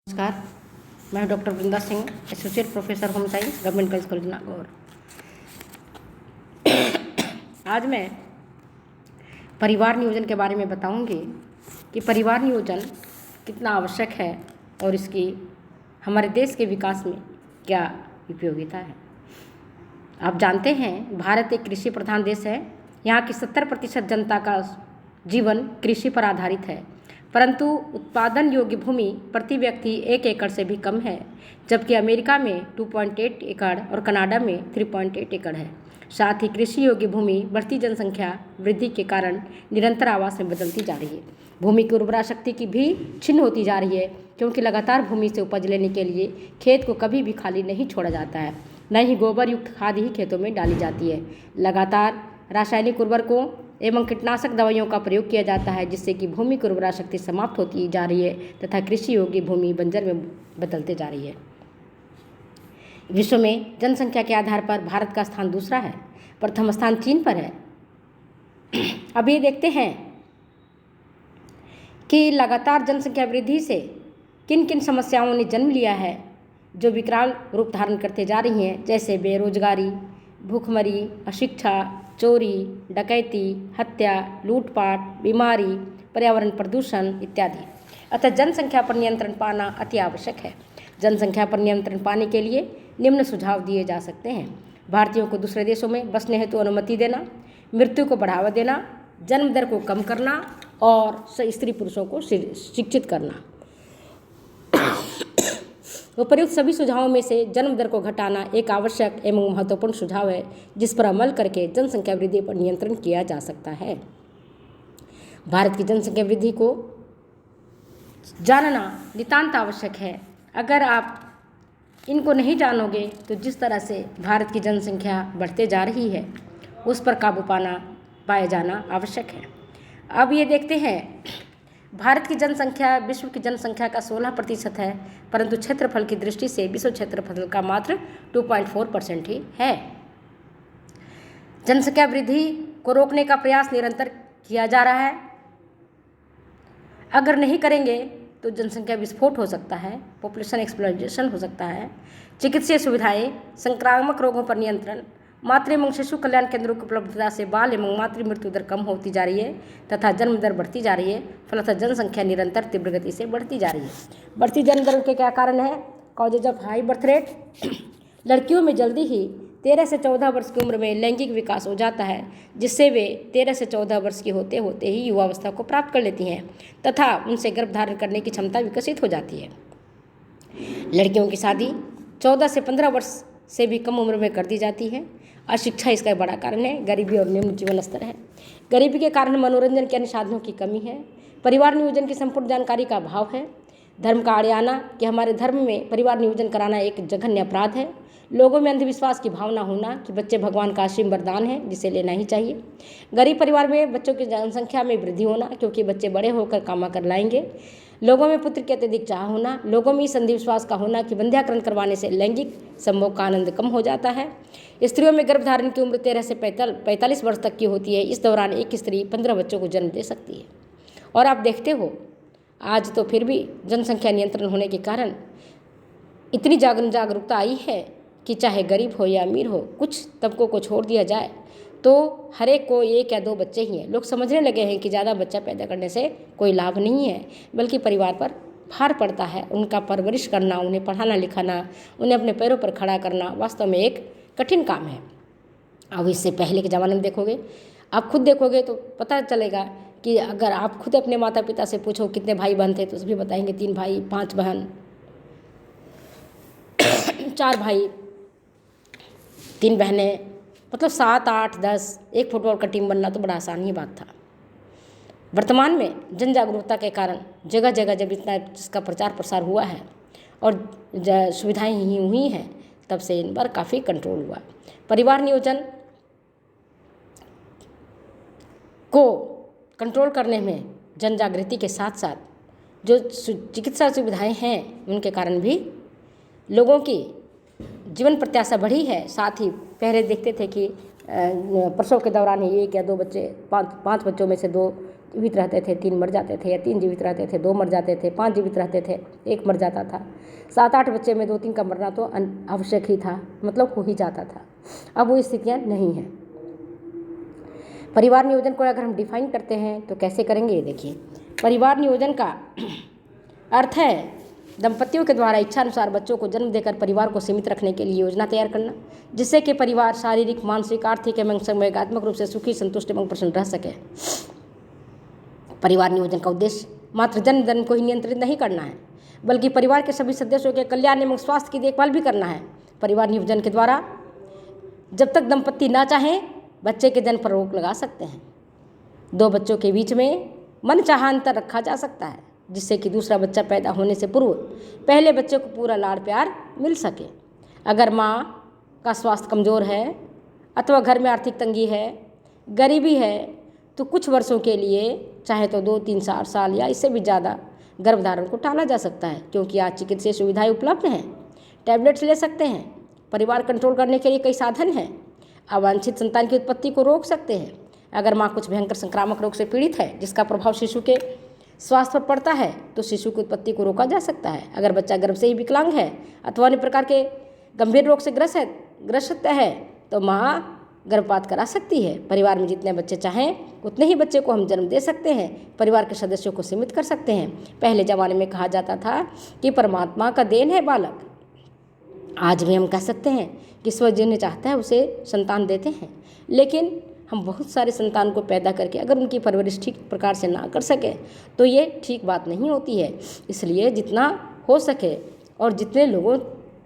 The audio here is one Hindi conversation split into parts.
नमस्कार, मैं doctor Vrinda Singh, associate professor home science, government girls college Nagaur. आज मैं परिवार नियोजन के बारे में बताऊंगी कि परिवार नियोजन कितना आवश्यक है और इसकी हमारे देश के विकास में क्या उपयोगिता है। आप जानते हैं, भारत एक कृषि प्रधान देश है। यहाँ की 70% जनता का जीवन कृषि पर आधारित है, परंतु उत्पादन योग्य भूमि प्रति व्यक्ति 1 एकड़ से भी कम है, जबकि अमेरिका में 2.8 एकड़ और कनाडा में 3.8 एकड़ है। साथ ही कृषि योग्य भूमि बढ़ती जनसंख्या वृद्धि के कारण निरंतर आवास में बदलती जा रही है। भूमि की उर्वरा शक्ति की भी क्षीण होती जा रही है, क्योंकि लगातार भूमि से उपज लेने के लिए खेत को कभी भी खाली नहीं छोड़ा जाता है, न ही गोबर युक्त खाद ही खेतों में डाली जाती है। लगातार रासायनिक उर्वरकों एवं कीटनाशक दवाइयों का प्रयोग किया जाता है, जिससे कि भूमि की उर्वरा शक्ति समाप्त होती जा रही है तथा कृषि योग्य भूमि बंजर में बदलते जा रही है। विश्व में जनसंख्या के आधार पर भारत का स्थान दूसरा है, प्रथम स्थान चीन पर है। अब ये देखते हैं कि लगातार जनसंख्या वृद्धि से किन किन समस्याओं ने जन्म लिया है, जो विकराल रूप धारण करते जा रही हैं, जैसे बेरोजगारी, भूखमरी, अशिक्षा, चोरी, डकैती, हत्या, लूटपाट, बीमारी, पर्यावरण प्रदूषण इत्यादि। अतः जनसंख्या पर नियंत्रण पाना अति आवश्यक है। जनसंख्या पर नियंत्रण पाने के लिए निम्न सुझाव दिए जा सकते हैं। भारतीयों को दूसरे देशों में बसने हेतु अनुमति देना, मृत्यु को बढ़ावा देना, जन्म दर को कम करना और स्त्री पुरुषों को शिक्षित करना। उपर्युक्त सभी सुझावों में से जन्म दर को घटाना एक आवश्यक एवं महत्वपूर्ण सुझाव है, जिस पर अमल करके जनसंख्या वृद्धि पर नियंत्रण किया जा सकता है। भारत की जनसंख्या वृद्धि को जानना नितांत आवश्यक है। अगर आप इनको नहीं जानोगे तो जिस तरह से भारत की जनसंख्या बढ़ते जा रही है, उस पर काबू पाया जाना आवश्यक है। अब ये देखते हैं, भारत की जनसंख्या विश्व की जनसंख्या का 16% है, परंतु क्षेत्रफल की दृष्टि से विश्व क्षेत्रफल का मात्र 2.4% ही है। जनसंख्या वृद्धि को रोकने का प्रयास निरंतर किया जा रहा है। अगर नहीं करेंगे तो जनसंख्या विस्फोट हो सकता है, पॉपुलेशन एक्सप्लोजन हो सकता है। चिकित्सीय सुविधाएं, संक्रामक रोगों पर नियंत्रण, मातृ एवं शिशु कल्याण केंद्रों की उपलब्धता से बाल एवं मातृ मृत्यु दर कम होती जा रही है तथा जन्म दर बढ़ती जा रही है। फलतः जनसंख्या निरंतर तीव्र गति से बढ़ती जा रही है। बढ़ती जन्म दर के क्या कारण है? Causes of high birth rate. लड़कियों में जल्दी ही 13 से 14 वर्ष की उम्र में लैंगिक विकास हो जाता है, जिससे वे 13 से 14 वर्ष की होते होते ही युवावस्था को प्राप्त कर लेती हैं तथा उनसे गर्भधारण करने की क्षमता विकसित हो जाती है। लड़कियों की शादी 14 से 15 वर्ष से भी कम उम्र में कर दी जाती है। अशिक्षा इसका एक बड़ा कारण है। गरीबी और निम्न जीवन स्तर है। गरीबी के कारण मनोरंजन के अन्य साधनों की कमी है। परिवार नियोजन की संपूर्ण जानकारी का अभाव है। धर्म का आड़े आना कि हमारे धर्म में परिवार नियोजन कराना एक जघन्य अपराध है। लोगों में अंधविश्वास की भावना होना कि बच्चे भगवान का असीम वरदान है, जिसे लेना ही चाहिए। गरीब परिवार में बच्चों की जनसंख्या में वृद्धि होना, क्योंकि बच्चे बड़े होकर कमा कर लाएंगे। लोगों में पुत्र के अत्यधिक चाह होना। लोगों में इस अंधविश्वास का होना कि वंध्याकरण करवाने से लैंगिक संभोग का आनंद कम हो जाता है। स्त्रियों में गर्भधारण की उम्र 13 से 45 वर्ष तक की होती है। इस दौरान एक स्त्री 15 बच्चों को जन्म दे सकती है। और आप देखते हो, आज तो फिर भी जनसंख्या नियंत्रण होने के कारण इतनी जागरूकता आई है कि चाहे गरीब हो या अमीर हो, कुछ तबकों को छोड़ दिया जाए तो हर एक को 1 या 2 बच्चे ही हैं। लोग समझने लगे हैं कि ज़्यादा बच्चा पैदा करने से कोई लाभ नहीं है, बल्कि परिवार पर भार पड़ता है। उनका परवरिश करना, उन्हें पढ़ाना लिखाना, उन्हें अपने पैरों पर खड़ा करना वास्तव में एक कठिन काम है। अब इससे पहले के ज़माने में देखोगे, आप खुद देखोगे तो पता चलेगा कि अगर आप खुद अपने माता पिता से पूछो कितने भाई बहन थे, तो सभी बताएंगे 3 भाई, 5 बहन, 4 भाई, 3 बहनें, मतलब 7, 8, 10। एक फुटबॉल का टीम बनना तो बड़ा आसान ही बात था। वर्तमान में जन जागरूकता के कारण जगह जगह जब इतना इसका प्रचार प्रसार हुआ है और सुविधाएं ही हुई हैं, तब से इन पर काफ़ी कंट्रोल हुआ। परिवार नियोजन को कंट्रोल करने में जन जागृति के साथ साथ जो चिकित्सा सुविधाएं हैं, उनके कारण भी लोगों की जीवन प्रत्याशा बढ़ी है। साथ ही पहले देखते थे कि प्रसव के दौरान ही 1 या 2 बच्चे, 5 बच्चों में से 2 जीवित रहते थे 3 मर जाते थे, या 3 जीवित रहते थे 2 मर जाते थे, 5 जीवित रहते थे 1 मर जाता था, 7-8 बच्चे में 2-3 का मरना तो आवश्यक ही था, मतलब हो ही जाता था। अब वो स्थितियाँ नहीं हैं। परिवार नियोजन को अगर हम डिफाइन करते हैं तो कैसे करेंगे, ये देखिए। परिवार नियोजन का अर्थ है दंपतियों के द्वारा इच्छानुसार बच्चों को जन्म देकर परिवार को सीमित रखने के लिए योजना तैयार करना, जिससे कि परिवार शारीरिक, मानसिक, आर्थिक एवं संवेगात्मक रूप से सुखी, संतुष्ट एवं प्रसन्न रह सके। परिवार नियोजन का उद्देश्य मात्र जन्म दर को ही नियंत्रित नहीं करना है, बल्कि परिवार के सभी सदस्यों के कल्याण एवं स्वास्थ्य की देखभाल भी करना है। परिवार नियोजन के द्वारा जब तक दंपति ना चाहें बच्चे के जन्म पर रोक लगा सकते हैं। 2 बच्चों के बीच में मनचाहा अंतर रखा जा सकता है, जिससे कि दूसरा बच्चा पैदा होने से पूर्व पहले बच्चे को पूरा लाड़ प्यार मिल सके। अगर माँ का स्वास्थ्य कमज़ोर है अथवा घर में आर्थिक तंगी है, गरीबी है, तो कुछ वर्षों के लिए चाहे तो 2-3-4 साल या इससे भी ज़्यादा गर्भधारण को टाला जा सकता है, क्योंकि आज चिकित्सीय सुविधाएं उपलब्ध हैं। टैबलेट्स ले सकते हैं, परिवार कंट्रोल करने के लिए कई साधन हैं, अवांछित संतान की उत्पत्ति को रोक सकते हैं। अगर माँ कुछ भयंकर संक्रामक रोग से पीड़ित है जिसका प्रभाव शिशु के स्वास्थ्य पर पड़ता है तो शिशु की उत्पत्ति को रोका जा सकता है। अगर बच्चा गर्भ से ही विकलांग है अथवा अन्य प्रकार के गंभीर रोग से ग्रस्त है तो माँ गर्भपात करा सकती है। परिवार में जितने बच्चे चाहें उतने ही बच्चे को हम जन्म दे सकते हैं, परिवार के सदस्यों को सीमित कर सकते हैं। पहले ज़माने में कहा जाता था कि परमात्मा का देन है बालक, आज भी हम कह सकते हैं कि ईश्वर जिन्हें चाहता है उसे संतान देते हैं, लेकिन हम बहुत सारे संतान को पैदा करके अगर उनकी परवरिश ठीक प्रकार से ना कर सके तो ये ठीक बात नहीं होती है। इसलिए जितना हो सके और जितने लोगों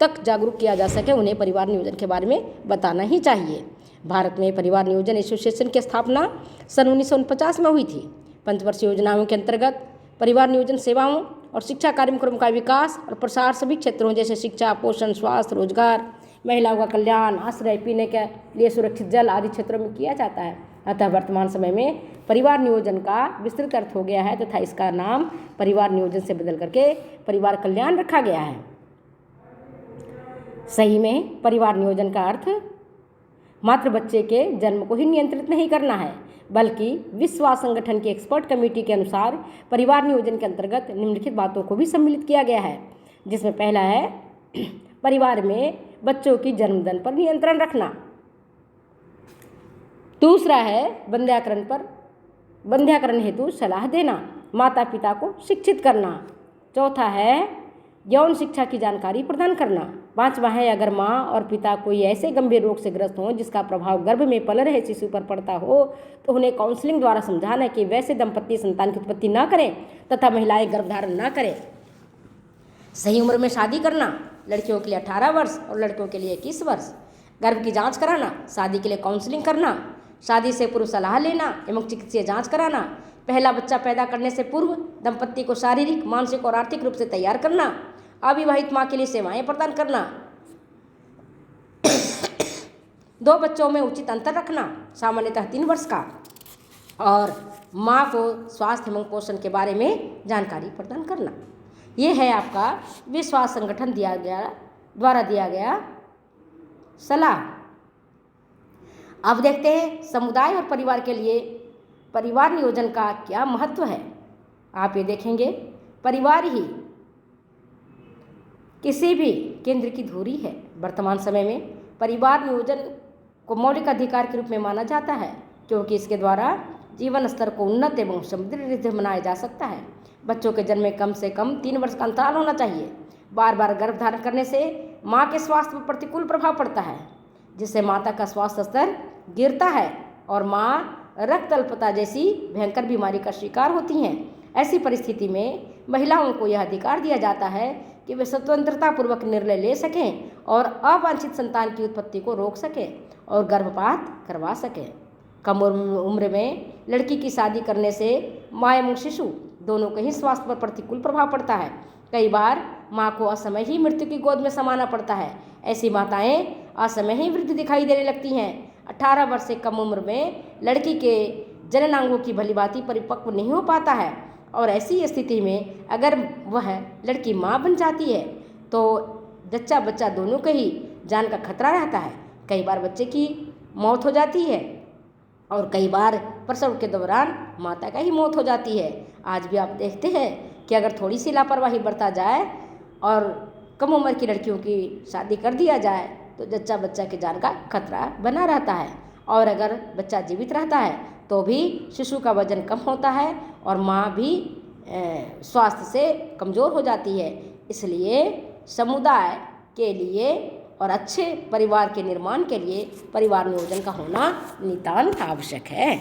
तक जागरूक किया जा सके उन्हें परिवार नियोजन के बारे में बताना ही चाहिए। भारत में परिवार नियोजन एसोसिएशन की स्थापना सन 1949 में हुई थी। पंचवर्षीय योजनाओं के अंतर्गत परिवार नियोजन सेवाओं और शिक्षा कार्यक्रम का विकास और प्रसार सभी क्षेत्रों जैसे शिक्षा, पोषण, स्वास्थ्य, रोजगार, महिलाओं का कल्याण, आश्रय, पीने के लिए सुरक्षित जल आदि क्षेत्रों में किया जाता है। अतः वर्तमान समय में परिवार नियोजन का विस्तृत अर्थ हो गया है तथा इसका नाम परिवार नियोजन से बदल करके परिवार कल्याण रखा गया है। सही में परिवार नियोजन का अर्थ मात्र बच्चे के जन्म को ही नियंत्रित नहीं करना है, बल्कि विश्व स्वास्थ्य संगठन की एक्सपर्ट कमेटी के अनुसार परिवार नियोजन के अंतर्गत निम्नलिखित बातों को भी सम्मिलित किया गया है, जिसमें पहला है परिवार में बच्चों की जन्म दर पर नियंत्रण रखना। दूसरा है वंध्याकरण हेतु सलाह देना, माता पिता को शिक्षित करना। चौथा है यौन शिक्षा की जानकारी प्रदान करना। 5वां है अगर माँ और पिता कोई ऐसे गंभीर रोग से ग्रस्त हों जिसका प्रभाव गर्भ में पल रहे शिशु पर पड़ता हो तो उन्हें काउंसलिंग द्वारा समझाना कि वैसे दंपति संतान की उत्पत्ति न करें तथा महिलाएं गर्भधारण न करें। सही उम्र में शादी करना, लड़कियों के लिए 18 वर्ष और लड़कों के लिए 21 वर्ष। गर्भ की जांच कराना, शादी के लिए काउंसलिंग करना, शादी से पूर्व सलाह लेना एवं चिकित्सीय जांच कराना। पहला बच्चा पैदा करने से पूर्व दंपति को शारीरिक, मानसिक और आर्थिक रूप से तैयार करना। अविवाहित माँ के लिए सेवाएं प्रदान करना। 2 बच्चों में उचित अंतर रखना, सामान्यतः 3 वर्ष का, और माँ को स्वास्थ्य एवं पोषण के बारे में जानकारी प्रदान करना। ये है आपका विश्व स्वास्थ्य संगठन द्वारा दिया गया सलाह। अब देखते हैं समुदाय और परिवार के लिए परिवार नियोजन का क्या महत्व है। आप ये देखेंगे परिवार ही किसी भी केंद्र की धुरी है। वर्तमान समय में परिवार नियोजन को मौलिक अधिकार के रूप में माना जाता है, क्योंकि इसके द्वारा जीवन स्तर को उन्नत एवं समृद्ध बनाया जा सकता है। बच्चों के जन्म में कम से कम 3 वर्ष का अंतराल होना चाहिए। बार बार गर्भधारण करने से माँ के स्वास्थ्य पर प्रतिकूल प्रभाव पड़ता है, जिससे माता का स्वास्थ्य स्तर गिरता है और माँ रक्त अल्पता जैसी भयंकर बीमारी का शिकार होती हैं। ऐसी परिस्थिति में महिलाओं को यह अधिकार दिया जाता है कि वे स्वतंत्रतापूर्वक निर्णय ले सकें और अवांछित संतान की उत्पत्ति को रोक सकें और गर्भपात करवा सकें। कम उम्र में लड़की की शादी करने से माँ एवं शिशु दोनों के ही स्वास्थ्य पर प्रतिकूल प्रभाव पड़ता है। कई बार माँ को असमय ही मृत्यु की गोद में समाना पड़ता है। ऐसी माताएं असमय ही वृद्ध दिखाई देने लगती हैं। 18 वर्ष से कम उम्र में लड़की के जननांगों की भलीभांति परिपक्व नहीं हो पाता है, और ऐसी स्थिति में अगर वह लड़की माँ बन जाती है तो जच्चा बच्चा दोनों के ही जान का खतरा रहता है। कई बार बच्चे की मौत हो जाती है और कई बार प्रसव के दौरान माता का ही मौत हो जाती है। आज भी आप देखते हैं कि अगर थोड़ी सी लापरवाही बरता जाए और कम उम्र की लड़कियों की शादी कर दिया जाए तो जच्चा बच्चा की जान का खतरा बना रहता है, और अगर बच्चा जीवित रहता है तो भी शिशु का वजन कम होता है और माँ भी स्वास्थ्य से कमज़ोर हो जाती है। इसलिए समुदाय के लिए और अच्छे परिवार के निर्माण के लिए परिवार नियोजन का होना नितांत आवश्यक है।